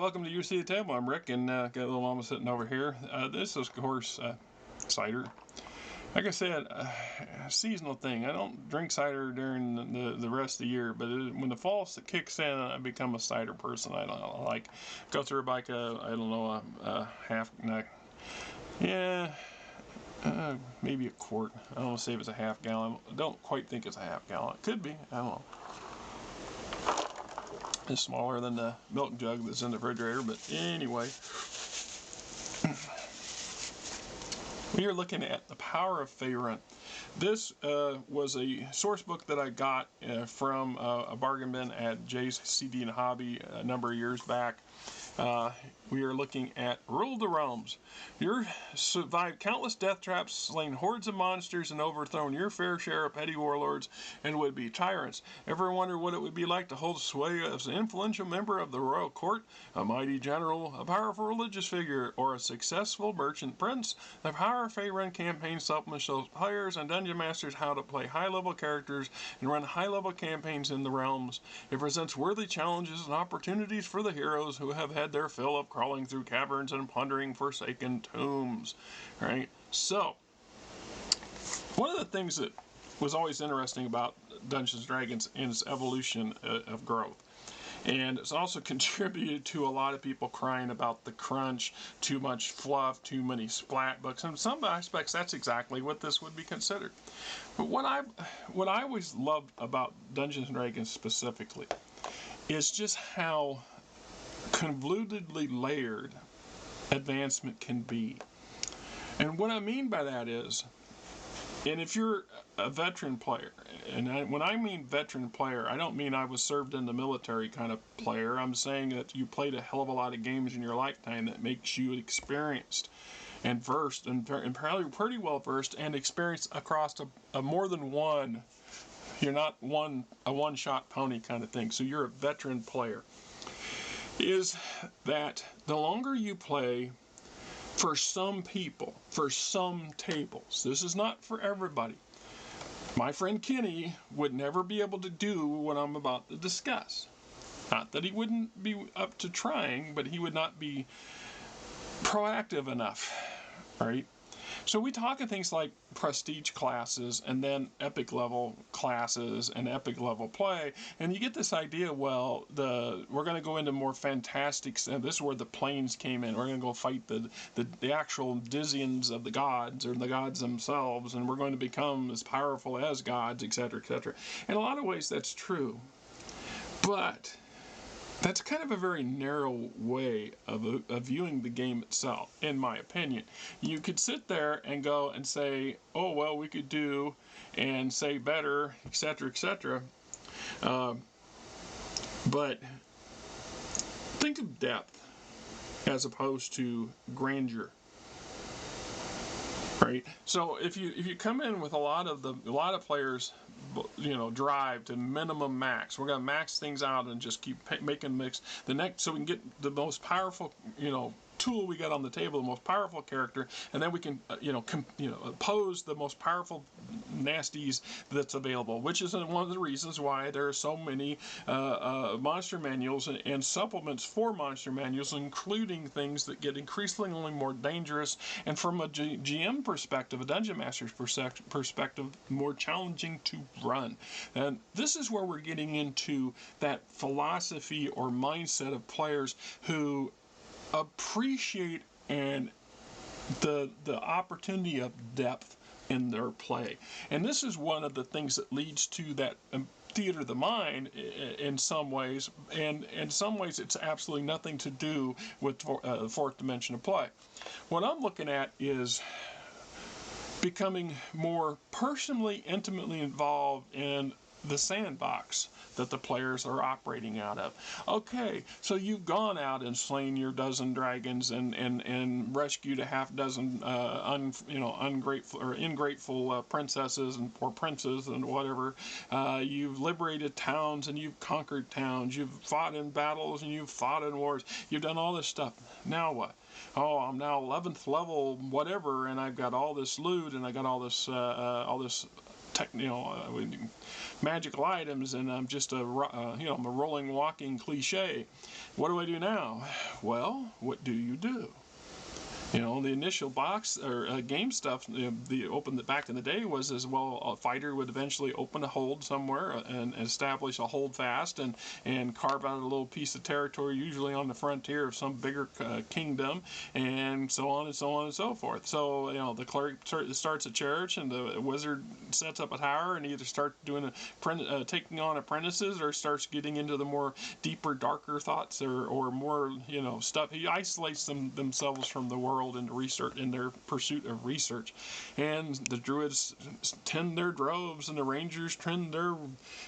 welcome to UC the Table. I'm Rick, and got a little mama sitting over here. This is, of course, cider. Like I said, a seasonal thing. I don't drink cider during the rest of the year, but when the fall kicks in, I become a cider person. I don't know, like go through like a half neck. Yeah. Maybe a quart. I don't want to say if it's a half gallon. I don't quite think it's a half gallon. It could be. I don't know. It's smaller than the milk jug that's in the refrigerator, but anyway. We are looking at the Power of Faerun. This was a source book that I got from a bargain bin at Jay's CD and Hobby a number of years back. We are looking at Rule the Realms. You've survived countless death traps, slain hordes of monsters, and overthrown your fair share of petty warlords and would-be tyrants. Ever wonder what it would be like to hold sway as an influential member of the royal court, a mighty general, a powerful religious figure, or a successful merchant prince? The Power of Faerun campaign supplement shows players and dungeon masters how to play high-level characters and run high-level campaigns in the realms. It presents worthy challenges and opportunities for the heroes who have had their fill of crawling through caverns and plundering forsaken tombs. Right? So, one of the things that was always interesting about Dungeons & Dragons is its evolution of growth. And it's also contributed to a lot of people crying about the crunch, too much fluff, too many splat books. And in some aspects, that's exactly what this would be considered. But what I always loved about Dungeons & Dragons specifically is just how convolutedly layered advancement can be. And what I mean by that is, and if you're a veteran player, and when I mean veteran player, I don't mean I was served in the military kind of player. I'm saying that you played a hell of a lot of games in your lifetime that makes you experienced and versed, and probably pretty well versed and experienced across a more than one. You're not a one-shot pony kind of thing. So you're a veteran player. Is that the longer you play, for some people, for some tables, this is not for everybody. My friend Kenny would never be able to do what I'm about to discuss. Not that he wouldn't be up to trying, but he would not be proactive enough, right? So we talk of things like prestige classes and then epic level classes and epic level play, and you get this idea, well, we're going to go into more fantastic, and this is where the planes came in. We're going to go fight the actual Dizians of the gods, or the gods themselves, and we're going to become as powerful as gods, etc., etc. In a lot of ways, that's true. But that's kind of a very narrow way of viewing the game itself, in my opinion. You could sit there and go and say, oh, well, we could do and say better, etc., etc. But think of depth as opposed to grandeur. Right. So if you come in with a lot of players, drive to minimum max. We're gonna max things out and just keep making mix so we can get the most powerful tool we got on the table, the most powerful character, and then we can oppose the most powerful nasties that's available, which is one of the reasons why there are so many monster manuals and supplements for monster manuals, including things that get increasingly more dangerous, and from a GM perspective, a dungeon master's perspective, more challenging to run. And this is where we're getting into that philosophy or mindset of players who appreciate and the opportunity of depth in their play. And this is one of the things that leads to that theater of the mind in some ways, and in some ways it's absolutely nothing to do with the fourth dimension of play. What I'm looking at is becoming more personally, intimately involved in the sandbox that the players are operating out of. Okay, so you've gone out and slain your dozen dragons and rescued a half dozen ungrateful or ingrateful princesses or princes and whatever. You've liberated towns and you've conquered towns. You've fought in battles and you've fought in wars. You've done all this stuff. Now what? Oh, I'm now 11th level whatever, and I've got all this loot and I got all this magical items, and I'm just I'm a rolling, walking cliche. What do I do now? well, what do you do? You know, the initial box or game stuff, back in the day was as well. A fighter would eventually open a hold somewhere and establish a hold fast and carve out a little piece of territory, usually on the frontier of some bigger kingdom, and so on and so on and so forth. So you know, the cleric starts a church, and the wizard sets up a tower, and either starts doing taking on apprentices, or starts getting into the more deeper, darker thoughts, or more stuff. He isolates themselves from the world in research, in their pursuit of research. And the druids tend their droves, and the rangers tend their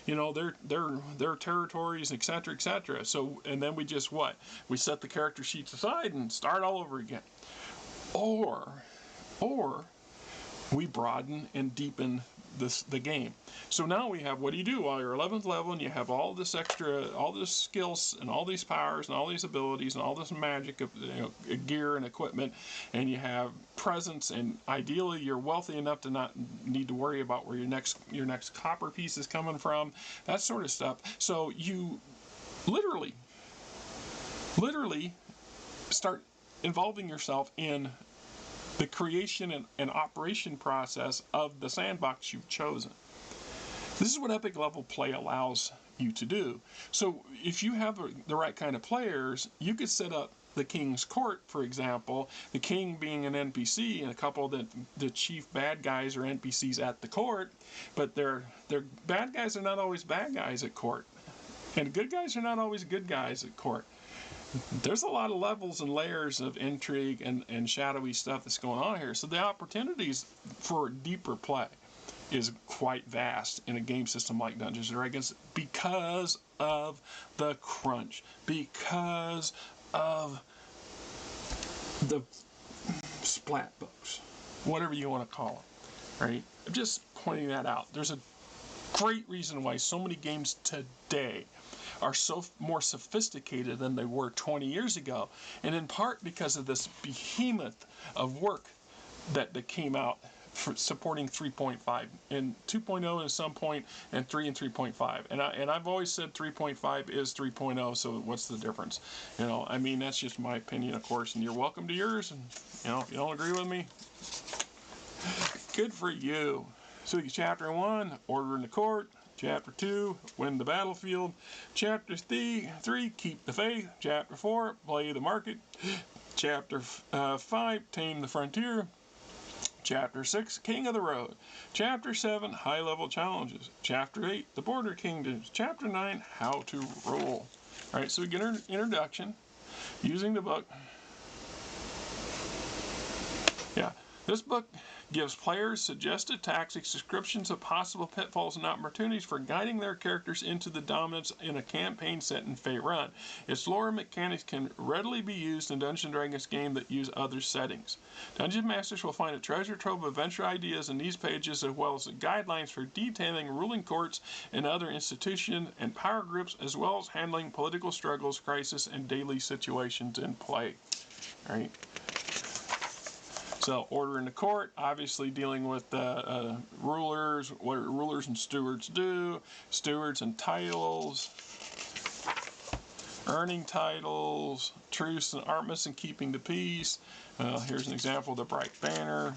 their territories, etc., etc. So, and then we set the character sheets aside and start all over again. Or we broaden and deepen the game. So now we have, what do you do while you're 11th level and you have all this skills and all these powers and all these abilities and all this magic of gear and equipment, and you have presence, and ideally you're wealthy enough to not need to worry about where your next copper piece is coming from, that sort of stuff. So you literally start involving yourself in the creation and operation process of the sandbox you've chosen. This is what epic level play allows you to do. So if you have the right kind of players, you could set up the king's court, for example, the king being an NPC, and a couple of the chief bad guys are NPCs at the court, but they're bad guys are not always bad guys at court, and good guys are not always good guys at court. There's a lot of levels and layers of intrigue and shadowy stuff that's going on here. So the opportunities for deeper play is quite vast in a game system like Dungeons & Dragons, because of the crunch, because of the splat books, whatever you want to call it, right? I'm just pointing that out. There's a great reason why so many games today are so more sophisticated than they were 20 years ago, and in part because of this behemoth of work that came out for supporting 3.5 and 2.0 at some point, and 3 and 3.5. And I've always said 3.5 is 3.0, so what's the difference? I mean, that's just my opinion, of course, and you're welcome to yours, and if you don't agree with me, good for you. So chapter 1, order in the court. Chapter 2, win the battlefield. Chapter 3, keep the faith. Chapter 4, play the market. Chapter 5, tame the frontier. Chapter 6, king of the road. Chapter 7, high-level challenges. Chapter 8, the border kingdoms. Chapter 9, how to roll. All right, so we get an introduction using the book. Yeah, this book gives players suggested tactics, descriptions of possible pitfalls, and opportunities for guiding their characters into the dominance in a campaign set in Faerun. Its lore and mechanics can readily be used in Dungeons & Dragons games that use other settings. Dungeon Masters will find a treasure trove of adventure ideas in these pages, as well as guidelines for detailing ruling courts and other institutions and power groups, as well as handling political struggles, crises, and daily situations in play. All right. So, order in the court, obviously dealing with rulers, what rulers and stewards do, stewards and titles, earning titles, truce and armistice and keeping the peace. Here's an example of the bright banner,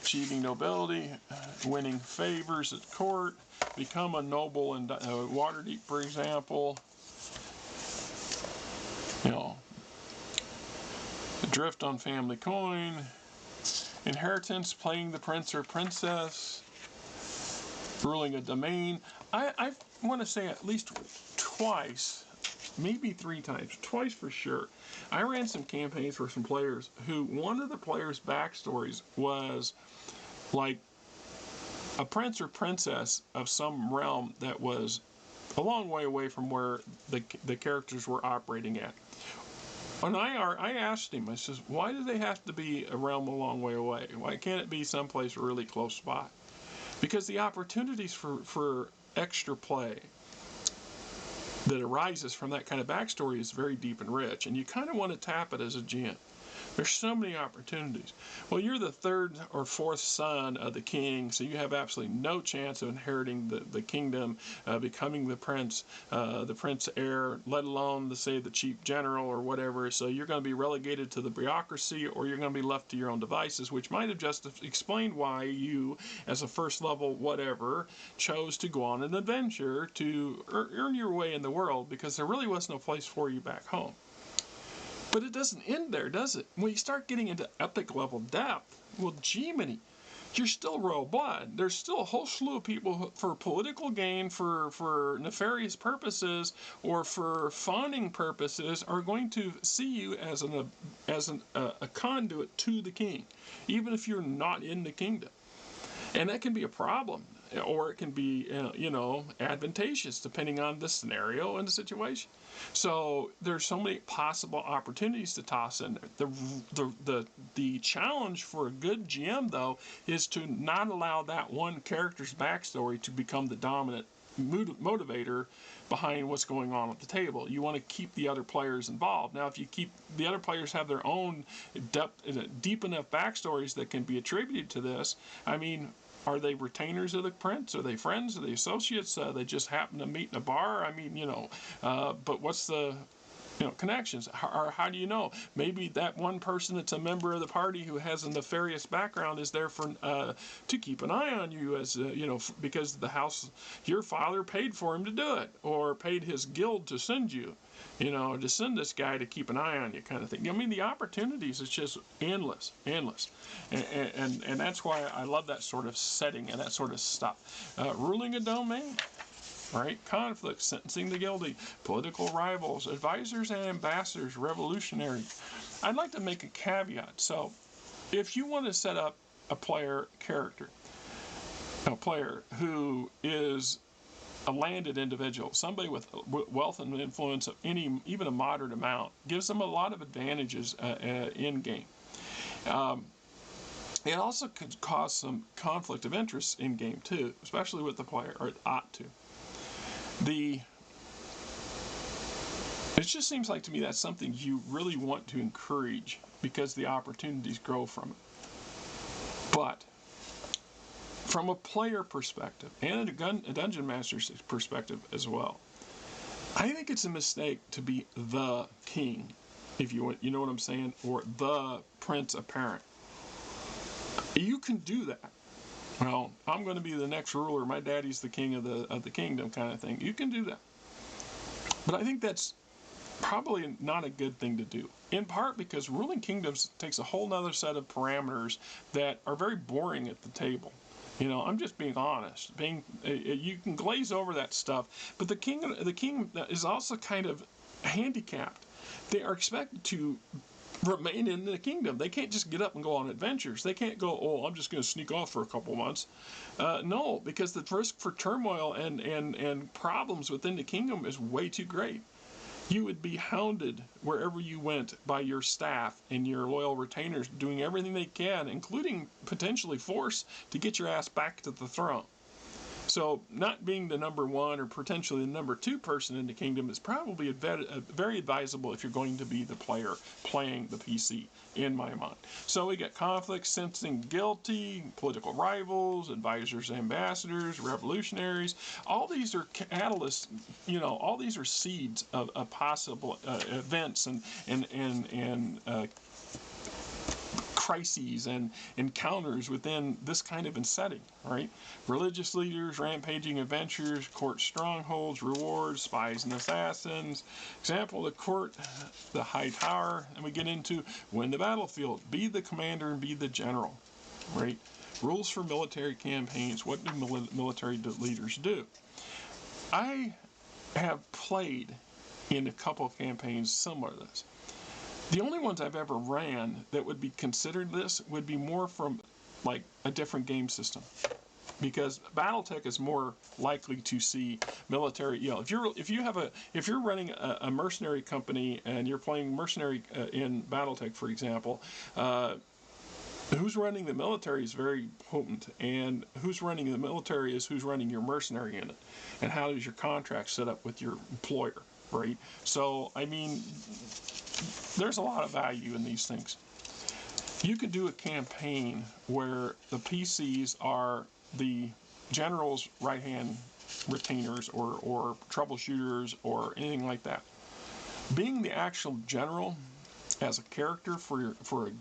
achieving nobility, winning favors at court, become a noble in Waterdeep, for example. Drift on family coin, inheritance, playing the prince or princess, ruling a domain. I want to say at least twice, maybe 3 times, twice for sure, I ran some campaigns for some players who one of the players' backstories was like a prince or princess of some realm that was a long way away from where the characters were operating at. And I asked him, I says, why do they have to be a realm a long way away? Why can't it be someplace a really close spot? Because the opportunities for extra play that arises from that kind of backstory is very deep and rich, and you kind of want to tap it as a GM. There's so many opportunities. Well, you're the third or fourth son of the king, so you have absolutely no chance of inheriting the kingdom, becoming the prince heir, let alone the chief general or whatever. So you're going to be relegated to the bureaucracy, or you're going to be left to your own devices, which might have just explained why you, as a first level whatever, chose to go on an adventure to earn your way in the world, because there really was no place for you back home. But it doesn't end there, does it? When you start getting into epic level depth, well, Gemini, you're still royal blood. There's still a whole slew of people who, for political gain, for nefarious purposes, or for fawning purposes, are going to see you as a conduit to the king, even if you're not in the kingdom. And that can be a problem, or it can be, advantageous depending on the scenario and the situation. So there's so many possible opportunities to toss in there. The challenge for a good GM, though, is to not allow that one character's backstory to become the dominant motivator behind what's going on at the table. You want to keep the other players involved. Now, if you keep the other players have their own deep enough backstories that can be attributed to this, I mean, are they retainers of the prince? Are they friends? Are they associates? They just happen to meet in a bar? I mean, but what's the connections? How do you know? Maybe that one person that's a member of the party who has a nefarious background is there for to keep an eye on you, as because the house, your father paid for him to do it, or paid his guild to send you, to send this guy to keep an eye on you, kind of thing. I mean, the opportunities is just endless, and that's why I love that sort of setting and that sort of stuff. Ruling a domain. Right? Conflicts, sentencing the guilty, political rivals, advisors and ambassadors, revolutionaries. I'd like to make a caveat. So, if you want to set up a player who is a landed individual, somebody with wealth and influence of even a moderate amount, gives them a lot of advantages in game. It also could cause some conflict of interest in game too, especially with the player, or it ought to. It just seems like to me that's something you really want to encourage, because the opportunities grow from it. But from a player perspective and a dungeon master's perspective as well, I think it's a mistake to be the king, if you want, you know what I'm saying, or the prince apparent. You can do that. Well, I'm going to be the next ruler. My daddy's the king of the kingdom, kind of thing. You can do that, but I think that's probably not a good thing to do. In part because ruling kingdoms takes a whole nother set of parameters that are very boring at the table. I'm just being honest. You can glaze over that stuff, but the king is also kind of handicapped. They are expected to remain in the kingdom. They can't just get up and go on adventures. They can't go, I'm just going to sneak off for a couple months. No, because the risk for turmoil and problems within the kingdom is way too great. You would be hounded wherever you went by your staff and your loyal retainers, doing everything they can, including potentially force, to get your ass back to the throne. So not being the number one or potentially the number two person in the kingdom is probably very advisable if you're going to be the player playing the PC, in my mind. So we got conflicts, sensing guilty, political rivals, advisors, ambassadors, revolutionaries. All these are catalysts, all these are seeds of possible events and crises and encounters within this kind of a setting, right? Religious leaders, rampaging adventures, court strongholds, rewards, spies and assassins. Example, the court, the high tower, and we get into win the battlefield, be the commander and be the general, right? Rules for military campaigns. What do military leaders do? I have played in a couple of campaigns similar to this. The only ones I've ever ran that would be considered this would be more from like a different game system, because BattleTech is more likely to see military. If you're running a mercenary company and you're playing mercenary in BattleTech, for example, who's running the military is very potent, and who's running the military is who's running your mercenary unit, and how is your contract set up with your employer, right? So I mean, there's a lot of value in these things. you could do a campaign where the PCs are the general's right-hand retainers or troubleshooters or anything like that. Being the actual general as a character for a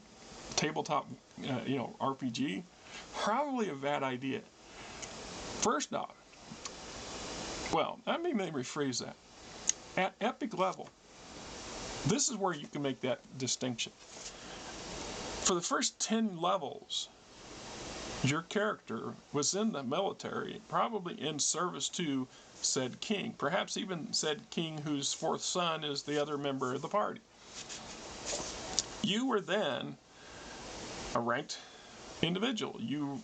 tabletop RPG, probably a bad idea. First off, well, let me rephrase that. At epic level, this is where you can make that distinction. For the first 10 levels, your character was in the military, probably in service to said king, perhaps even said king whose fourth son is the other member of the party. You were then a ranked individual. You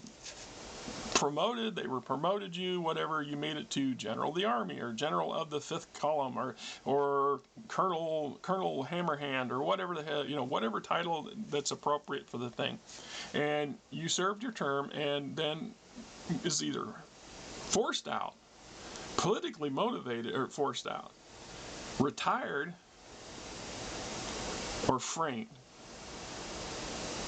they were promoted you, whatever, you made it to General of the Army or General of the Fifth Column or Colonel Hammerhand or whatever the hell, whatever title that's appropriate for the thing. And you served your term and then is either forced out, politically motivated or forced out, retired, or framed,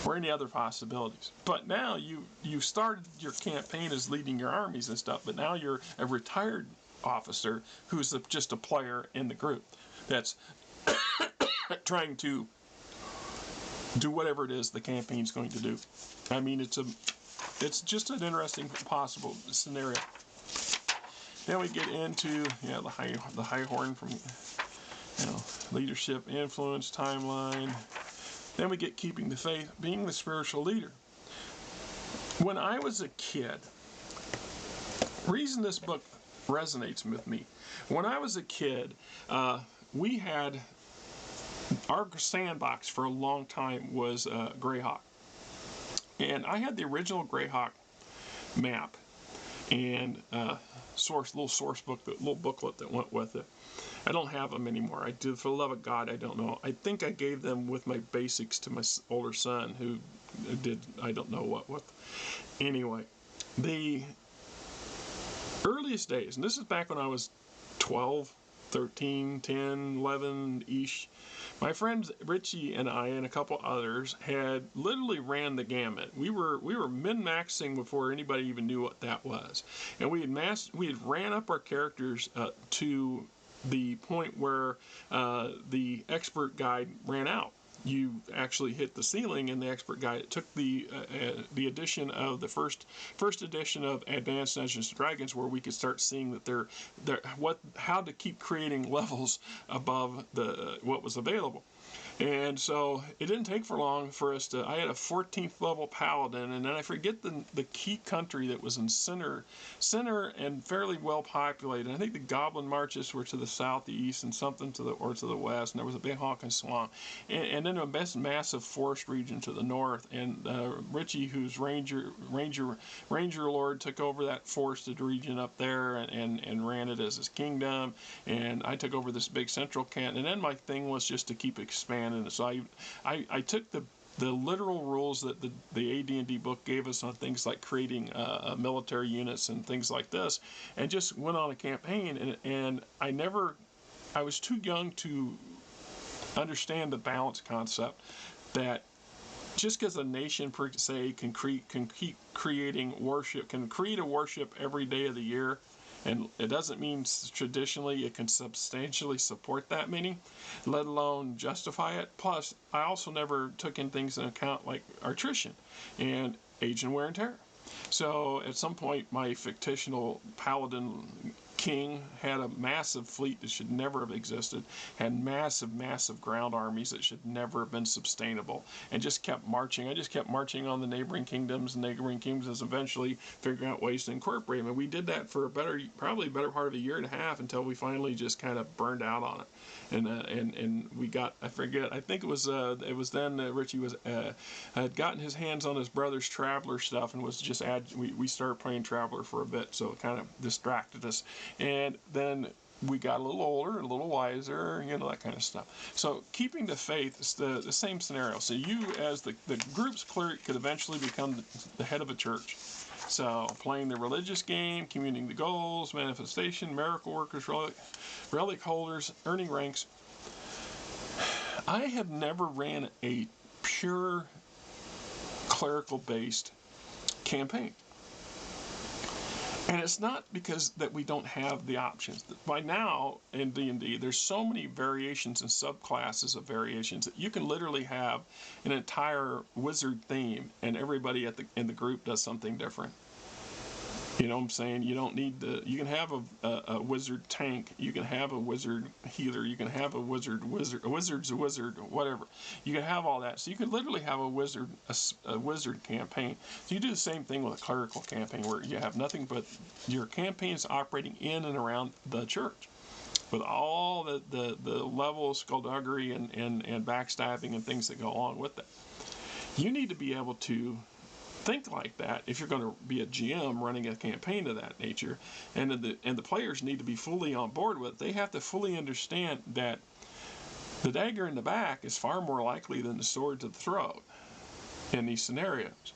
or any other possibilities. But now you started your campaign as leading your armies and stuff, but now you're a retired officer who's just a player in the group that's trying to do whatever it is the campaign's going to do. I mean, it's just an interesting possible scenario. Then we get into the high horn from leadership, influence, timeline. Then we get keeping the faith, being the spiritual leader. When I was a kid, reason this book resonates with me, when I was a kid, we had, our sandbox for a long time was Greyhawk. And I had the original Greyhawk map and little source book, the little booklet that went with it. I don't have them anymore. I do, for the love of God, I don't know. I think I gave them with my basics to my older son, who did, I don't know what with. Anyway, the earliest days, and this is back when I was 12, 13, 10, 11-ish, my friends Richie and I and a couple others had literally ran the gamut. We were min-maxing before anybody even knew what that was. And we had ran up our characters to the point where the expert guide ran out. You actually hit the ceiling in the expert guide. It took the edition of the first edition of Advanced Dungeons & Dragons, where we could start seeing that how to keep creating levels above what was available. And so it didn't take for long for us to, I had a 14th level paladin, and then I forget the key country that was in center and fairly well populated. I think the goblin marches were to the southeast and something to the west, and there was a big honking swamp. And then a massive forest region to the north. And Richie, who's Ranger Lord, took over that forested region up there and ran it as his kingdom. And I took over this big central camp. And then my thing was just to keep expanding. So I took the literal rules that the AD&D book gave us on things like creating military units and things like this, and just went on a campaign. And I was too young to understand the balance concept that just because a nation per se can keep creating worship, can create a worship every day of the year, and it doesn't mean traditionally it can substantially support that many, let alone justify it. Plus, I also never took in things into account like attrition and age and wear and tear. So at some point, my fictional paladin king had a massive fleet that should never have existed, had massive ground armies that should never have been sustainable, and just kept marching. I just kept marching on the neighboring kingdoms and eventually figuring out ways to incorporate them. And we did that for probably a better part of a year and a half, until we finally just kind of burned out on it. And we got, I forget, I think it was then Richie had gotten his hands on his brother's Traveler stuff, and was just we started playing Traveler for a bit, so it kind of distracted us. And then we got a little older, a little wiser, that kind of stuff. So keeping the faith is the same scenario. So you, as the group's cleric, could eventually become the head of a church. So playing the religious game, communing the goals, manifestation, miracle workers, relic holders, earning ranks. I have never ran a pure clerical-based campaign. And it's not because that we don't have the options. By now, in D&D, there's so many variations and subclasses of variations that you can literally have an entire wizard theme, and everybody in the group does something different. You know what I'm saying? You don't need to. You can have a wizard tank. You can have a wizard healer. You can have a wizard's a wizard, whatever. You can have all that. So you could literally have a wizard campaign. So you do the same thing with a clerical campaign, where you have nothing but your campaign is operating in and around the church, with all the level of skullduggery and backstabbing and things that go along with it. You need to be able to think like that if you're going to be a GM running a campaign of that nature, and the players need to be fully on board with it. They have to fully understand that the dagger in the back is far more likely than the sword to the throat in these scenarios,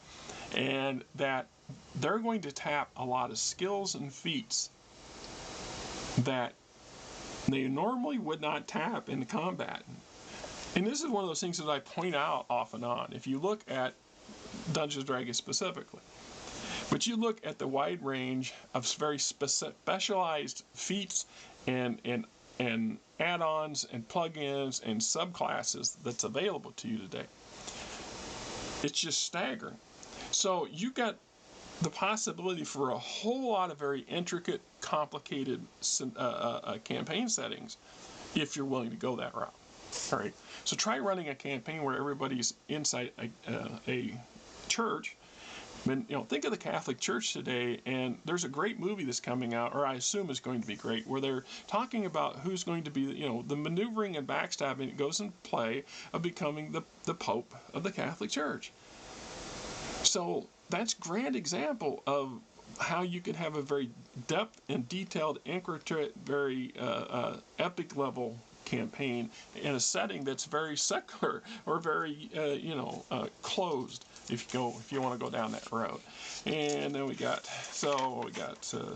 and that they're going to tap a lot of skills and feats that they normally would not tap in combat. And this is one of those things that I point out off and on. If you look at Dungeons & Dragons specifically, but you look at the wide range of very specialized feats and add-ons and plugins and subclasses that's available to you today, it's just staggering. So you got the possibility for a whole lot of very intricate, complicated campaign settings if you're willing to go that route. All right. So try running a campaign where everybody's inside a church. And, think of the Catholic Church today, and there's a great movie that's coming out, or I assume is going to be great, where they're talking about who's going to be, the maneuvering and backstabbing that goes in play of becoming the Pope of the Catholic Church. So that's a grand example of how you can have a very depth and detailed, intricate, very epic level campaign in a setting that's very secular or very closed, if you want to go down that road. And then we got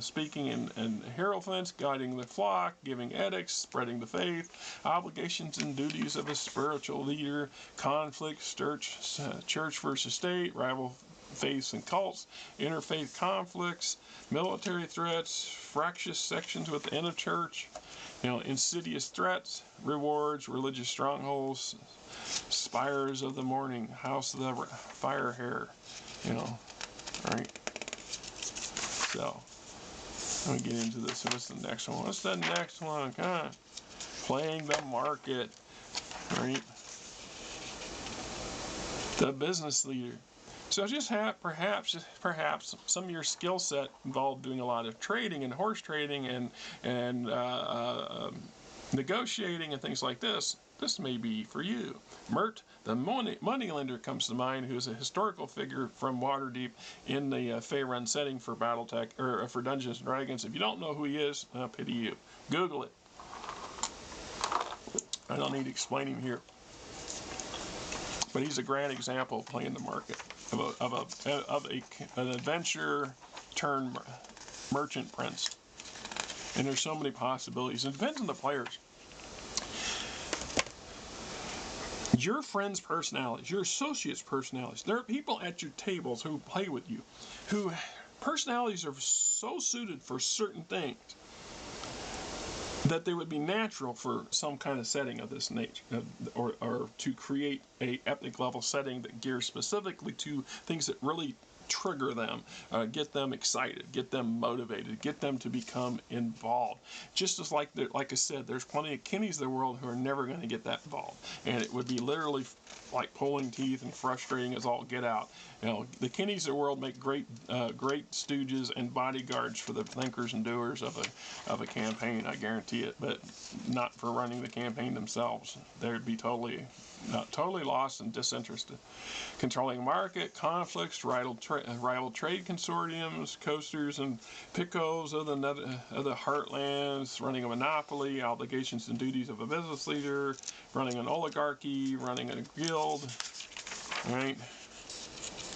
speaking and hierophants, guiding the flock, giving edicts, spreading the faith, obligations and duties of a spiritual leader, conflicts, church versus state, rival faiths and cults, interfaith conflicts, military threats, fractious sections within a church, insidious threats, rewards, religious strongholds, spires of the morning, house of the fire hair, right? So, let me get into this. What's the next one? What's the next one? Come on. Playing the market, right? The business leader. So just have perhaps some of your skill set involved doing a lot of trading and horse trading and negotiating and things like this. This may be for you. Mert, the moneylender, comes to mind, who is a historical figure from Waterdeep in the Faerun setting for BattleTech or for Dungeons & Dragons. If you don't know who he is, pity you. Google it. I don't need to explain him here. But he's a grand example of playing the market, of an adventure turned merchant prince. And there's so many possibilities. It depends on the players. Your friends' personalities, your associates' personalities. There are people at your tables who play with you, who personalities are so suited for certain things that they would be natural for some kind of setting of this nature, or to create a epic level setting that gears specifically to things that really trigger them, get them excited, get them motivated, get them to become involved. Just as like I said, there's plenty of Kinnies in the world who are never going to get that involved, and it would be literally like pulling teeth and frustrating as all get out. The Kinnies of the world make great stooges and bodyguards for the thinkers and doers of a campaign, I guarantee it, but not for running the campaign themselves. They'd be totally lost and disinterested. Controlling market, conflicts, rival trade consortiums, coasters and pickos of the heartlands, running a monopoly, obligations and duties of a business leader, running an oligarchy, running a guild, right?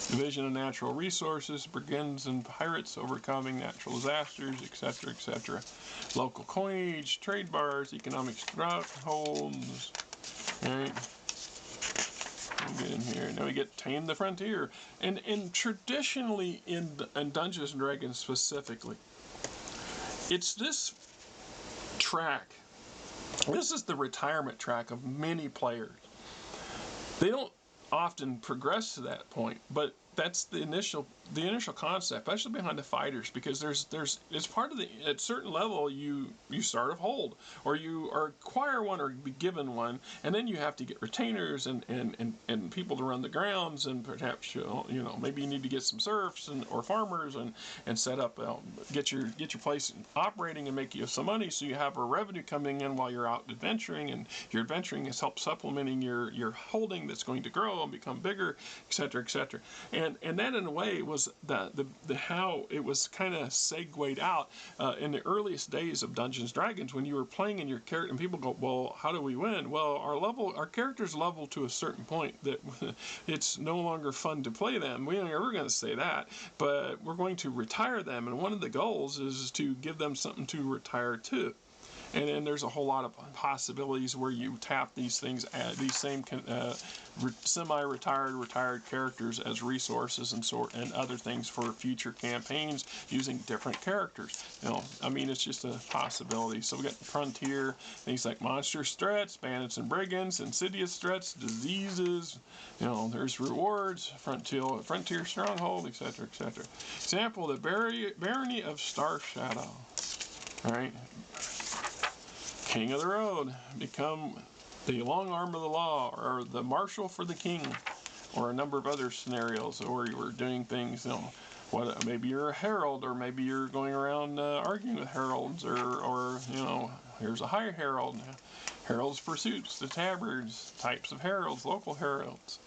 Division of natural resources, brigands and pirates, overcoming natural disasters, etc., etc. Local coinage, trade bars, economic strongholds, right? Get in here. Now to get tame the frontier. And traditionally in Dungeons and Dragons specifically, it's this track. This is the retirement track of many players. They don't often progress to that point, but that's the initial concept, especially behind the fighters, because it's part of the, at a certain level you start a hold, or you acquire one or be given one, and then you have to get retainers and people to run the grounds, and perhaps maybe you need to get some serfs or farmers and set up get your place operating and make you some money, so you have a revenue coming in while you're out adventuring, and your adventuring has helped supplementing your holding that's going to grow and become bigger, etc., etc. And that in a way was the how it was kind of segued out in the earliest days of Dungeons and Dragons, when you were playing in your character and people go, well, how do we win? Well, our characters level to a certain point that it's no longer fun to play them. We ain't ever going to say that, but we're going to retire them, and one of the goals is to give them something to retire to. And then there's a whole lot of possibilities where you tap these things, these same semi-retired, retired characters as resources and other things for future campaigns using different characters. I mean, it's just a possibility. So we got the frontier, things like monstrous threats, bandits and brigands, insidious threats, diseases. There's rewards, frontier stronghold, etc., etc. Example: the barony of Star Shadow. All right. King of the road, become the long arm of the law, or the marshal for the king, or a number of other scenarios where you were doing things. Maybe you're a herald, or maybe you're going around arguing with heralds, or here's a high herald, herald's pursuits, the tabards, types of heralds, local heralds.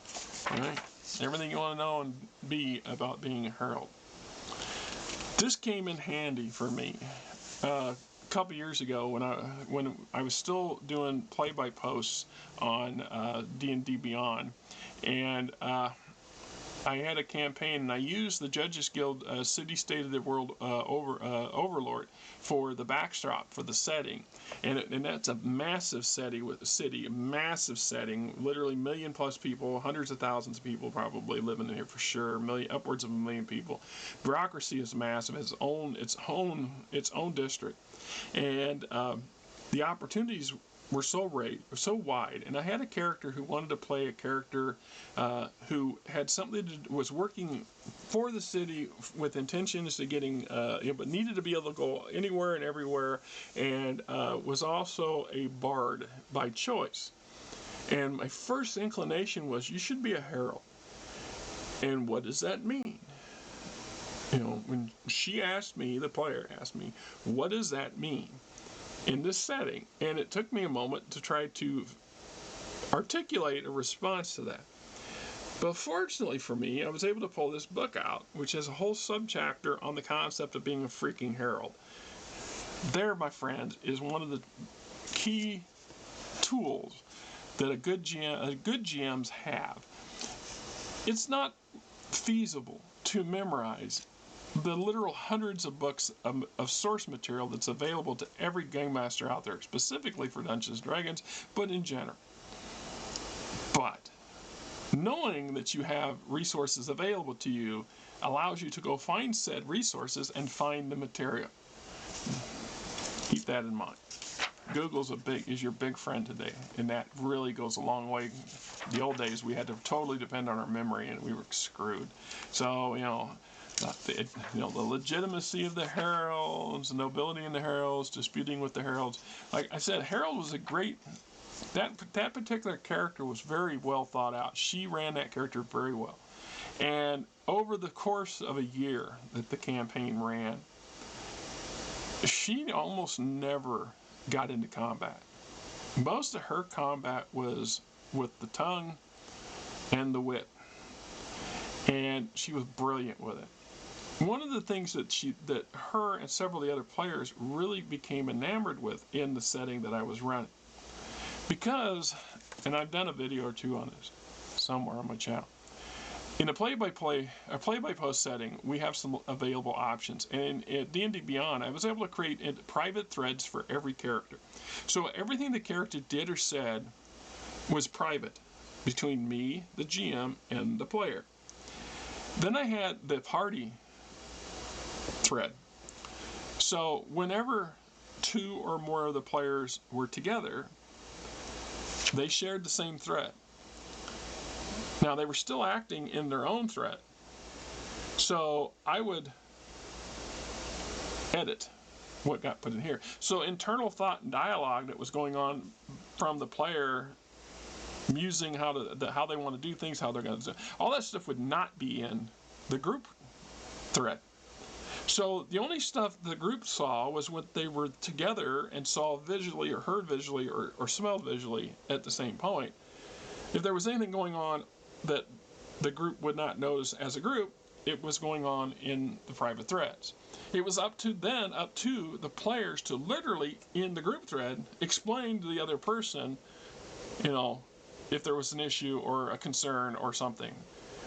All right, everything you want to know and be about being a herald. This came in handy for me. Couple years ago when I was still doing play-by-posts on D&D Beyond, and I had a campaign, and I used the Judges Guild City State of the World Overlord for the backdrop, for the setting, and that's a massive setting, literally +1,000,000 people, hundreds of thousands of people probably living in here for sure, upwards of 1,000,000 people. Bureaucracy is massive, its own district, and the opportunities were so wide, and I had a character who wanted to play a character who had was working for the city with intentions to getting, but needed to be able to go anywhere and everywhere, and was also a bard by choice. And my first inclination was, you should be a herald. And what does that mean? When she asked me, the player asked me, what does that mean in this setting? And it took me a moment to try to articulate a response to that. But fortunately for me, I was able to pull this book out, which has a whole subchapter on the concept of being a freaking herald. There, my friend, is one of the key tools that a good GMs have. It's not feasible to memorize the literal hundreds of books of source material that's available to every game master out there, specifically for Dungeons & Dragons, but in general. But knowing that you have resources available to you allows you to go find said resources and find the material. Keep that in mind. Google's is your big friend today, and that really goes a long way. The old days, we had to totally depend on our memory, and we were screwed. So, the legitimacy of the heralds, the nobility in the heralds, disputing with the heralds. Like I said, herald was a great. That particular character was very well thought out. She ran that character very well, and over the course of a year that the campaign ran, she almost never got into combat. Most of her combat was with the tongue and the wit, and she was brilliant with it. One of the things that her and several of the other players really became enamored with in the setting that I was running, because, and I've done a video or two on this somewhere on my channel, in a play-by-post setting, we have some available options. And in D&D Beyond, I was able to create private threads for every character. So everything the character did or said was private. between me, the GM, and the player. Then I had the party thread. So whenever 2 or more of the players were together, they shared the same thread. Now they were still acting in their own thread. So I would edit what got put in here. So internal thought and dialogue that was going on from the player, musing how they want to do things, how they're going to do all that stuff would not be in the group thread. So the only stuff the group saw was what they were together and saw visually or heard visually or smelled visually at the same point. If there was anything going on that the group would not notice as a group, it was going on in the private threads. It was up to the players to literally, in the group thread, explain to the other person, if there was an issue or a concern or something,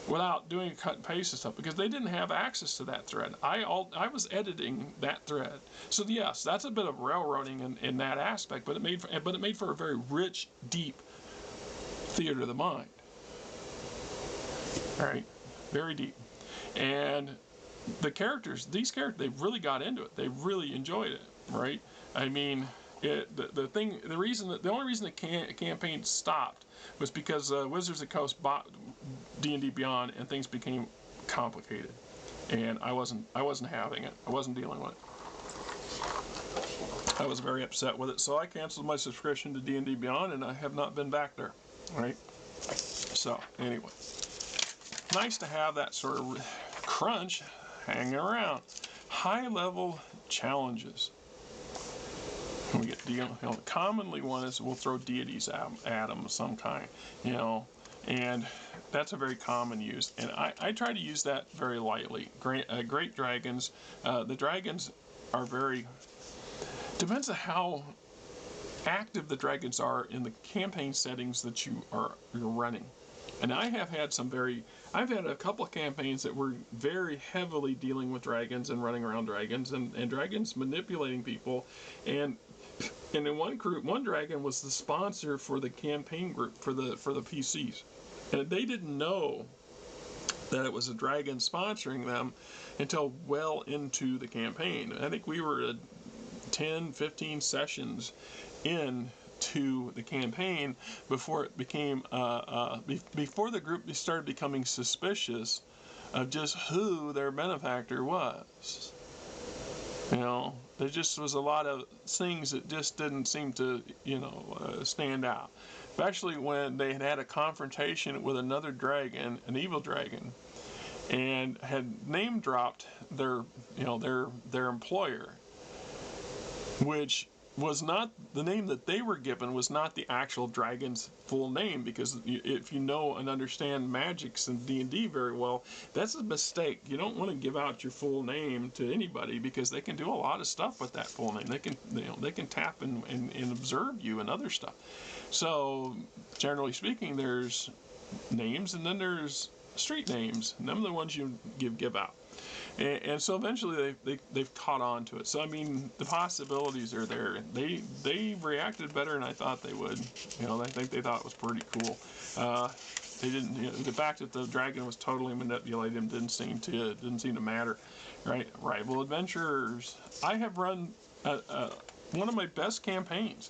without doing a cut and paste and stuff, because they didn't have access to that thread. I was editing that thread. So yes, that's a bit of railroading in that aspect, but it made for a very rich, deep theater of the mind. All right, very deep. And these characters, they really got into it. They really enjoyed it, right? I mean, the only reason the campaign stopped was because Wizards of the Coast bought D&D Beyond, and things became complicated, and I wasn't having it. I wasn't dealing with it. I was very upset with it, so I canceled my subscription to D&D Beyond, and I have not been back there. Right? So anyway, nice to have that sort of crunch hanging around. High-level challenges. We get commonly one is we'll throw deities at them of some kind, and that's a very common use. And I try to use that very lightly. Great dragons. The dragons are depends on how active the dragons are in the campaign settings that you're running. And I have had I've had a couple of campaigns that were very heavily dealing with dragons and running around dragons and dragons manipulating people. And in one group, one dragon was the sponsor for the campaign group for the PCs. And they didn't know that it was a dragon sponsoring them until well into the campaign. I think we were 10, 15 sessions into the campaign before it became before the group started becoming suspicious of just who their benefactor was. There just was a lot of things that just didn't seem to stand out, especially when they had a confrontation with another dragon, an evil dragon, and had name dropped their employer, which was not the name that they were given, was not the actual dragon's full name, because if you know and understand magics and D&D very well, that's a mistake. You don't want to give out your full name to anybody, because they can do a lot of stuff with that full name. They can tap and observe you and other stuff. So generally speaking, there's names, and then there's street names, and them are the ones you give out. And so eventually they've caught on to it. So I mean, the possibilities are there. They reacted better than I thought they would. I think they thought it was pretty cool. They didn't. The fact that the dragon was totally manipulated them didn't seem to matter. Right? Rival adventurers. I have run one of my best campaigns.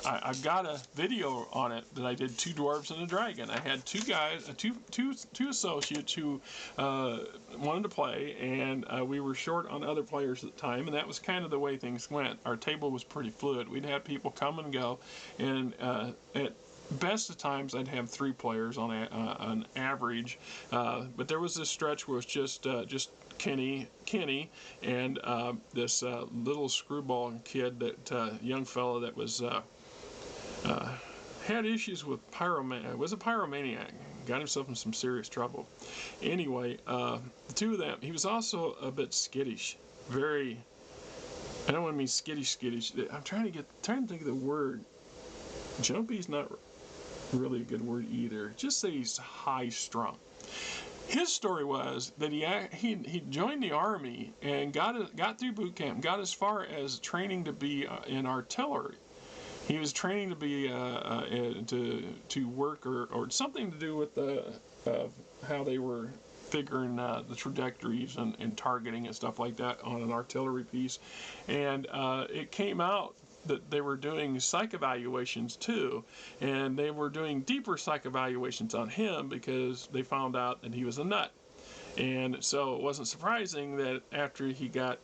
I've got a video on it that I did 2 dwarves and a dragon. I had 2 guys, two associates who wanted to play, and we were short on other players at the time, and that was kind of the way things went. Our table was pretty fluid. We'd have people come and go, and at best of times I'd have 3 players on average, but there was this stretch where it was just Kenny and this little screwball kid, that young fellow that was had issues with was a pyromaniac, got himself in some serious trouble. Anyway, the 2 of them, he was also a bit skittish, I don't want to mean skittish. I'm trying to think of the word. Jumpy's not really a good word either. Just say he's high strung. His story was that he joined the army and got through boot camp, got as far as training to be in artillery. he was training to be to work or something to do with how they were figuring the trajectories and targeting and stuff like that on an artillery piece, and it came out that they were doing psych evaluations too, and they were doing deeper psych evaluations on him because they found out that he was a nut. And so it wasn't surprising that after he got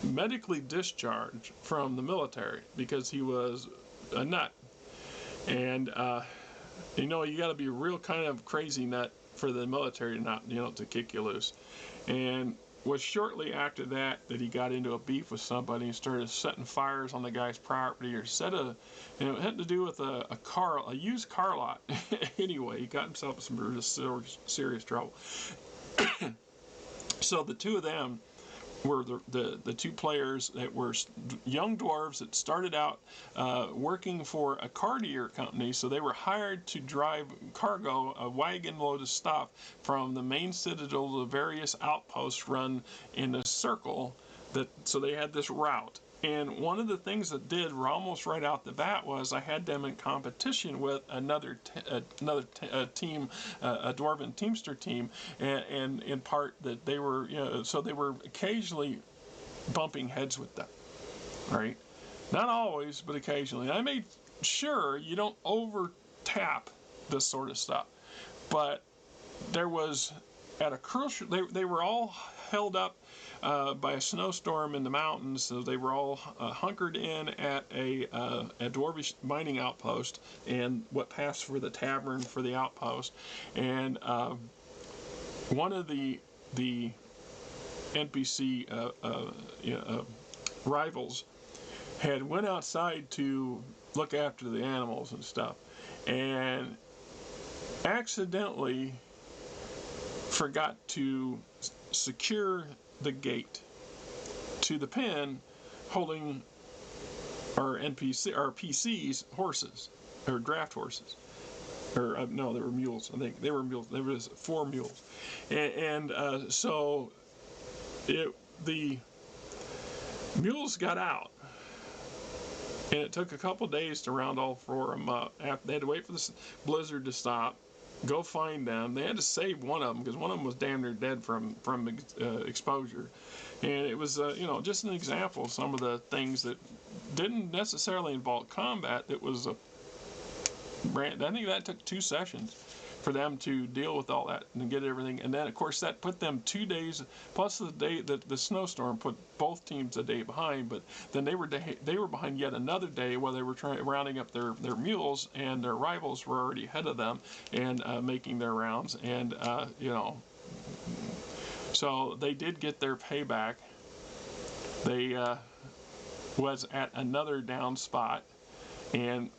medically discharged from the military because he was a nut. And you know, you got to be a real kind of crazy nut for the military to not, to kick you loose. And was shortly after that he got into a beef with somebody and started setting fires on the guy's property, or it had to do with a used car lot. Anyway, he got himself in some serious trouble. So the two of them were the two players that were young dwarves that started out working for a cartier company. So they were hired to drive cargo, a wagon load of stuff, from the main citadel to various outposts run in a circle. So they had this route. And one of the things that did almost right out the bat was I had them in competition with another team, a Dwarven Teamster team, and in part that they were, so they were occasionally bumping heads with them, right? Not always, but occasionally. I made sure you don't over tap this sort of stuff, but there was at a crucial. They were all held up by a snowstorm in the mountains, so they were all hunkered in at a dwarvish mining outpost, and what passed for the tavern for the outpost. And one of the NPC rivals had went outside to look after the animals and stuff, and accidentally forgot to secure the gate to the pen holding our PC's horses, or draft horses, or no, they were mules. I think they were mules. There was 4 mules, and so the mules got out, and it took a couple days to round all 4 of them up. They had to wait for the blizzard to stop, go find them. They had to save one of them because one of them was damn near dead from exposure. And it was just an example of some of the things that didn't necessarily involve combat. That was I think that took 2 sessions for them to deal with all that and get everything. And then of course that put them 2 days plus the day that the snowstorm put both teams a day behind. But then they were behind yet another day while they were rounding up their mules, and their rivals were already ahead of them and making their rounds. And so they did get their payback. They was at another down spot, and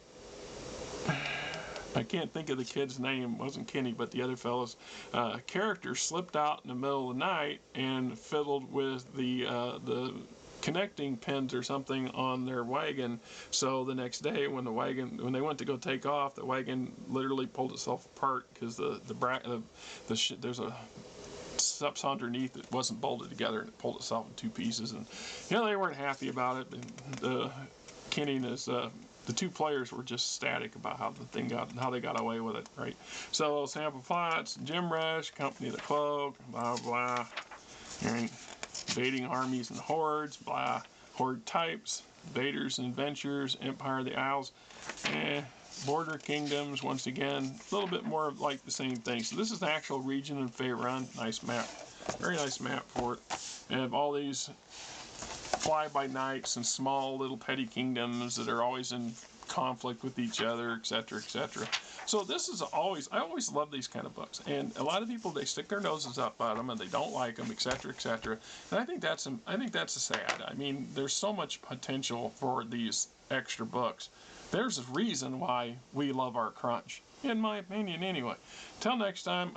I can't think of the kid's name. It wasn't Kenny, but the other fellow's character slipped out in the middle of the night and fiddled with the connecting pins or something on their wagon. So the next day, when they went to go take off, the wagon literally pulled itself apart because there's a steps underneath that wasn't bolted together, and it pulled itself in 2 pieces. And they weren't happy about it. And Kenny and the 2 players were just ecstatic about how they got away with it, right? So Sample Plots, Jim Rush, Company of the Cloak, blah blah, right? Invading armies and hordes, blah. Horde types, invaders and adventures, Empire of the Isles, Border Kingdoms. Once again, a little bit more of like the same thing. So this is the actual region in Faerun. Nice map, very nice map for it. And have all these fly-by-nights and small little petty kingdoms that are always in conflict with each other, etc., etc. So this is I always love these kind of books, and a lot of people, they stick their noses up at them and they don't like them, etc., etc. And I think that's sad. I mean, there's so much potential for these extra books. There's a reason why we love our crunch, in my opinion, anyway. Till next time.